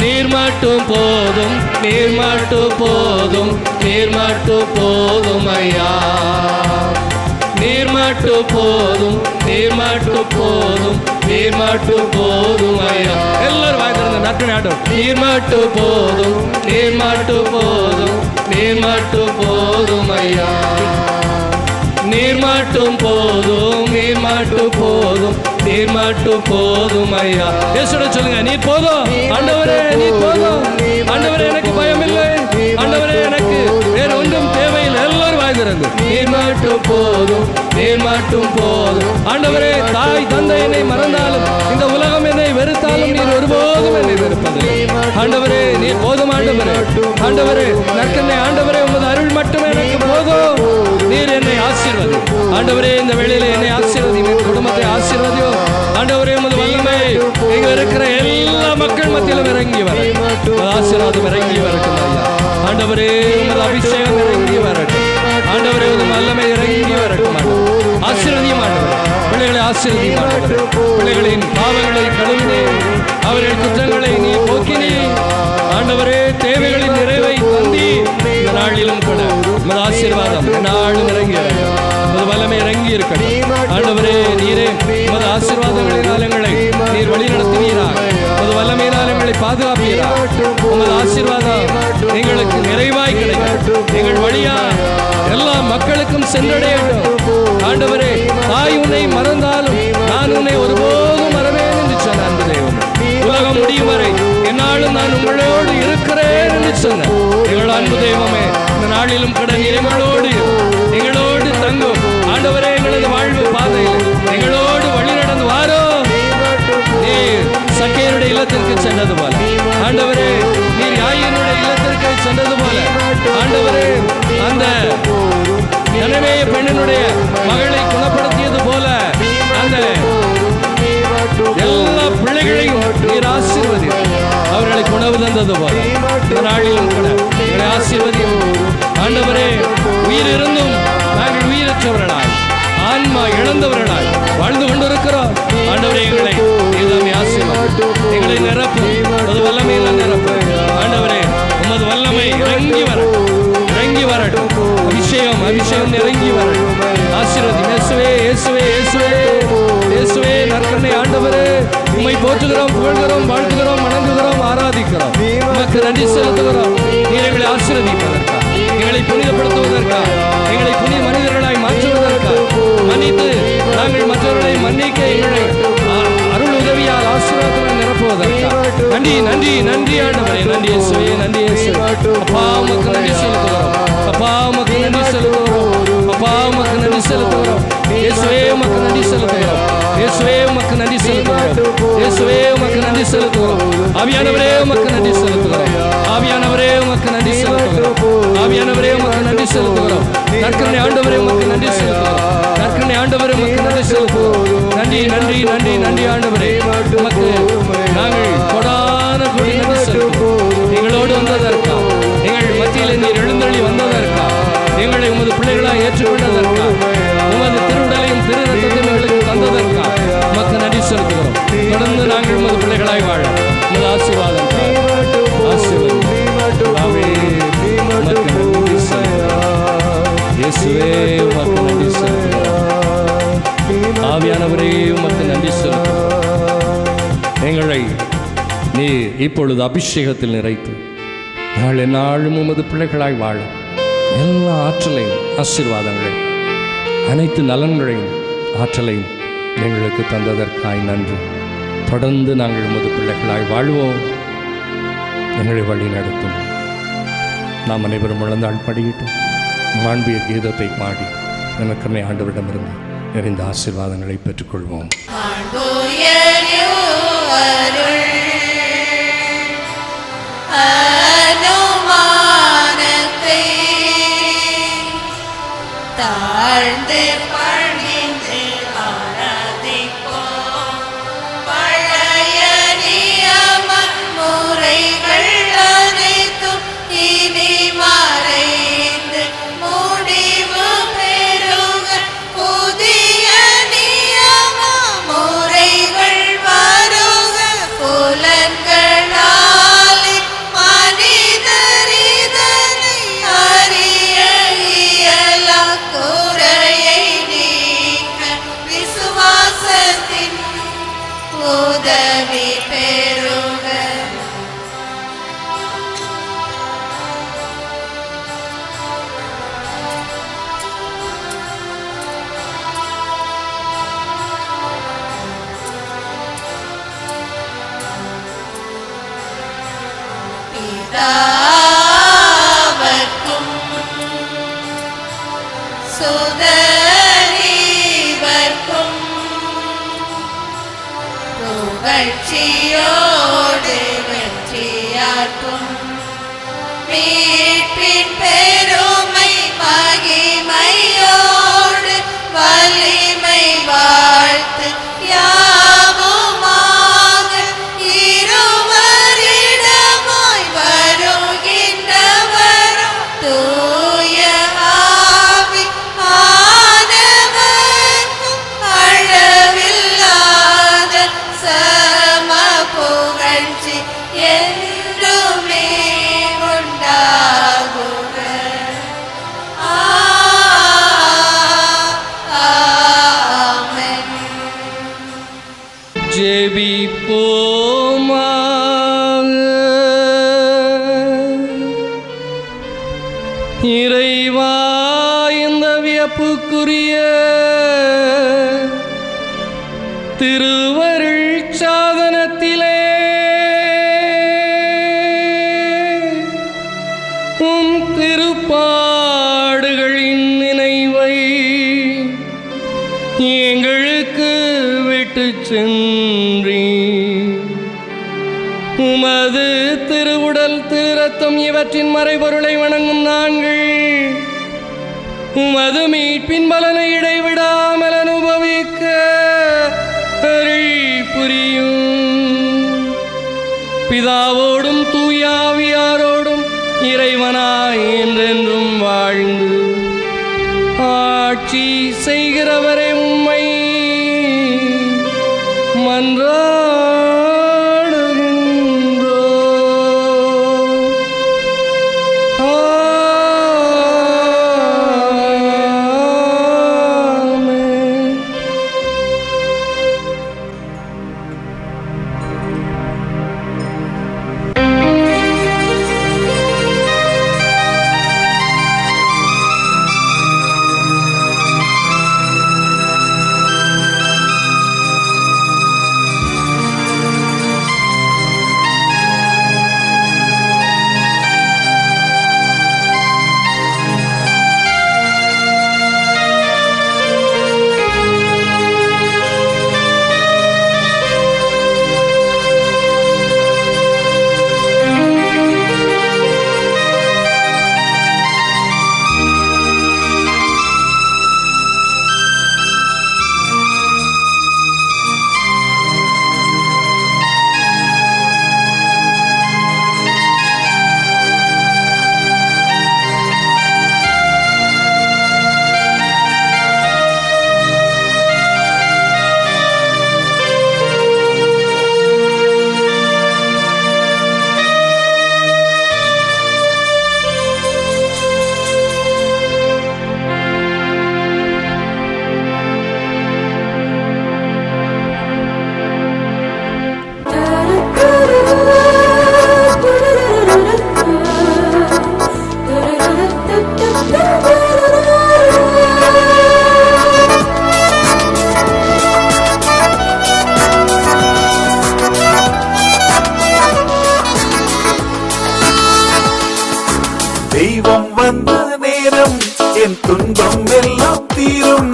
நீர் மட்டும் போதும், நீர் மட்டும் போதும், நீர் மட்டும் போதும் ஐயா. நீர் மட்டும் போதும், நீர் மட்டும் போதும், நீர் மட்டும் போதும் ஐயா. எல்லாரும் வாய் திறந்து நற்கனை ஆட்டம். நீர் மட்டும் போதும், நீர் மட்டும் போதும், நீர் மட்டும் போதும் ஐயா. நீர் மட்டும் போதும், நீர் மட்டும் போதும், நீர் மட்டும் போதும் ஐயா. இயேசுவோட சொல்லுங்க, நீர் போதும் ஆண்டவரே, நீர் போதும் ஆண்டவரே, எனக்கு பயம் இல்லை ஆண்டவரே, எனக்கு வேற ஒன்றும் தேவையில்லை. எல்லாரும் வாய் திறந்து நீர் மட்டும் போதும், நீர் மட்டும் போதும் ஆண்டவரே. தாய் தந்தை என்னை மறந்தாலும், இந்த உலகம் என்னை வெறுத்தாலும், நீர் ஒருபோதும் என்னை வெறுப்பதில்லை ஆண்டவரே. நீர் போதும் ஆண்டவரே. ஆண்டவரே நற்கனை ஆண்டவரே, உமது அருள் மட்டுமே எனக்கு போதும். நீர் என்னை ஆசீர்வதி ஆண்டவரே. இந்த வேளையில என்னை ஆசீர்வதி, என் குடும்பத்தை ஆசீர்வதியோ ஆண்டவரே. உமது வல்லமை இங்க இருக்கிற எல்லா மக்கள் மத்தியிலும் இறங்கி வர, ஆசீர்வாதம் இறங்கி வரட்டும் ஐயா. ஆண்டவரே உமது அபிஷேகம் இறங்கி வரட்டும் ஆண்டவரே. உமது வல்லமை இறங்கி வரட்டும் ஆசீர்வதியும் ஆண்டவரே. பிள்ளைகளை ஆசீர்வதியும் ஆண்டவரே. பிள்ளைகளின் பாவங்களை கழுவினே, அவர்கள் குற்றங்களை நீ போக்கினே ஆண்டவரே. தேவைகளின் நிறைவை தந்தி இந்த நாளிலும் கூட உமது ஆசீர்வாதம் நாளும் இறங்கி உமது வல்லமை இறங்கி இருக்கட்டும் ஆண்டவரே. நீரே உமது ஆசீர்வாதங்களின் எங்களை நீர் வழி நடத்துவீராக, உமது வல்லமையினால் எங்களை பாதுகாப்பீராக. உமது ஆசீர்வாதம் எங்களுக்கு நிறைவாய் கிடைக்கும், எங்கள் வழியா எல்லா மக்களுக்கும் சென்றடையட்டும் ஆண்டவரே. தாய் உன்னை மறந்தாலும் நான் உன்னை ஒருபோதும் மறவேன் என்று சொன்ன அன்பு தெய்வம், உலகம் முடியும் வரை என்னாலும் நான் உங்களோடு இருக்கிறேன் என்று சொன்ன எங்கள் அன்பு தெய்வமே, இந்த நாளிலும் கூட நீர் எங்களோடு தங்கும் ஆண்டவரே. எங்களது வாழ்வு பாதையில் எங்களோடு வழி நடந்து வாரோ. நீர் சக்கேருடைய இல்லத்திற்கு சென்றது போல ஆண்டவரே, நீர் யாயினுடைய இல்லத்திற்கு சென்றது போல ஆண்டவரே, அந்த நனவேய பெண்ணினுடைய மகளை குணப்படுத்தியது போல அந்த எல்லா பிள்ளைகளையும் நீர் ஆசீர்வதி, அவர்களை உணவு தந்தது போல இந்த நாளிலும் கூட எங்களை ஆசீர்வதியும் ஆண்டவரே. உயிர் இருந்தும் நாங்கள் உயிரற்றவர்களாய், ஆன்மா இழந்தவர்களாய் வாழ்ந்து கொண்டிருக்கிறோம் ஆண்டவரே. எங்களை எல்லாமே ஆசீர்வாதம், எங்களை நிரப்பும், உமது வல்லமையில் நிரப்பும் ஆண்டவரே. உமது வல்லமை இறங்கி வரட்டும், அபிஷேகம் இறங்கி வரட்டும். ஆசீர்வதி இயேசுவே, இயேசுவே, இயேசுவே, இயேசுவே நற்கருணை ஆண்டவரே. உம்மை போற்றுகிறோம், புகழ்கிறோம், வாழ்த்துகிறோம், வணங்குகிறோம், ஆராதிக்கிறோம். நன்றி செலுத்துகிறோம். நீர் எங்களை ஆசீர்வதிப்பதற்காக, எங்களை புனிதப்படுத்துவதற்காக, எங்களை புனித மனிதர்களாய் மாற்றுவதற்காக, மன்னித்து நாங்கள் மற்றவர்களை மன்னிக்க எங்களை அருள் உதவியால் ஆசீர்வாதத்துடன் நிரப்புவதற்காக நன்றி நன்றி நன்றி ஆண்டவரே. நன்றி இயேசுவே, நன்றி இயேசுவே. அப்பா உமக்கு நன்றி செலுத்துகிறோம். அப்பா உமக்கு நன்றி செலுத்துகிறோம். அப்பா உமக்கு நன்றி செலுத்துகிறோம். இயேசுவே உமக்கு நன்றி செலுத்துகிறோம். இயேசுவே உமக்கு நன்றி செலுத்துகிறோம். இயேசுவே உமக்கு நன்றி செலுத்துகிறோம். ஆவியானவரே உமக்கு நன்றி செலுத்துகிறோம். ஆவியானவரே உமக்கு நன்றி செலுத்துகிறோம். ஆவியானவரே உமக்கு நன்றி செலுத்துகிறோம். நற்கருணை ஆண்டவரே உமக்கு நன்றி செலுத்துகிறோம். நற்கருணை ஆண்டவரே உமக்கு நன்றி செலுத்துகிறோம். நன்றி நன்றி நன்றி நன்றி ஆண்டவரே. உமக்கு நாங்கள் கொடான கொடி நன்றி செலுத்துகிறோம். எங்களோடு வந்ததற்காக, எங்கள் மத்தியில் நீர் எழுந்தருளி வந்ததற்காக, எங்களை உமது பிள்ளைகளாக ஏற்றுக்கொண்டதற்காக, உமது திருவுடலையும் திரு ரத்தத்தையும் எங்களுக்கு தந்ததற்காக உமக்கு நன்றி செலுத்துகிறோம். தொடர்ந்து நாங்கள் உமது பிள்ளைகளாய் வாழ உமது ஆசீர்வாதம் இயேசுவே உமக்கு நன்றி செலுத்துகிறோம். ஆவியானவரே உமக்கு நன்றி செலுத்துகிறோம். எங்களை நீ இப்பொழுது அபிஷேகத்தில் நிறைத்து நாள் எந்நாளும் உமது பிள்ளைகளாய் வாழ எல்லா ஆற்றலையும் ஆசீர்வாதங்களையும் அனைத்து நலன்களையும் ஆற்றலையும் எங்களுக்கு தந்ததற்காய் நன்றி. தொடர்ந்து நாங்கள் உமது பிள்ளைகளாய் வாழ்வோம். எங்களை வழி நடத்தும். நாம் அனைவரும் இழந்தாள் படியிட்டு மாண்பிய கீதத்தை பாடி எனக்கு ஆண்டவரிடமிருந்து நிறைந்த ஆசீர்வாதங்களை பெற்றுக்கொள்வோம். தாழ்ந்து பணிந்து ஆராதிப்போம். பழைய நியம முறைகள் அனைத்தும் இனி மறைந்து முடிவு பெறுக. புதிய நியம முறைகள் வருக. புலன்களாலே மனிதர் இதனை அறிய இயலா. குறையை நீக்க விசுவாசத்தின் உதவி பெறுக. பிதாவர்க்கும் சுதரிவர்க்கும் புகழ்ச்சியோடு வெற்றியாக்கும் மீட்பின் பெருமை மகிமையோடு வலிமை வாழ்த்து யாவுமாக இருவரிடமாய் வருகின்றவரும் தூய ஆவி ஆனவர்க்கும் அளவில்லாத சம புகழ்ச்சி என்றுமே உண்டாகுக. ஆமென். ஜெபிப்போமா. இறைவா, இந்த வியப்புக்குரிய திருவருள் சாதனத்திலே உம் திருப்பாடுகளின் நினைவை எங்களுக்கு விட்டு சென்றீ. உமது திருவுடல் திருரத்தம் இவற்றின் மறைபொருளை வணங்கும் நாங்கள் உமது மீட்பின் பலனை இடைவிடாமல் அனுபவிக்க அருள் புரியும். பிதாவோடும் தூயாவியாரோடும் இறைவனாய் என்றென்றும் வாழ்ந்து ஆட்சி செய்கிறவரை உம்மை மன்றாடுகின்றோம். ஆமென். என் துன்பம் எல்லாம் தீரும்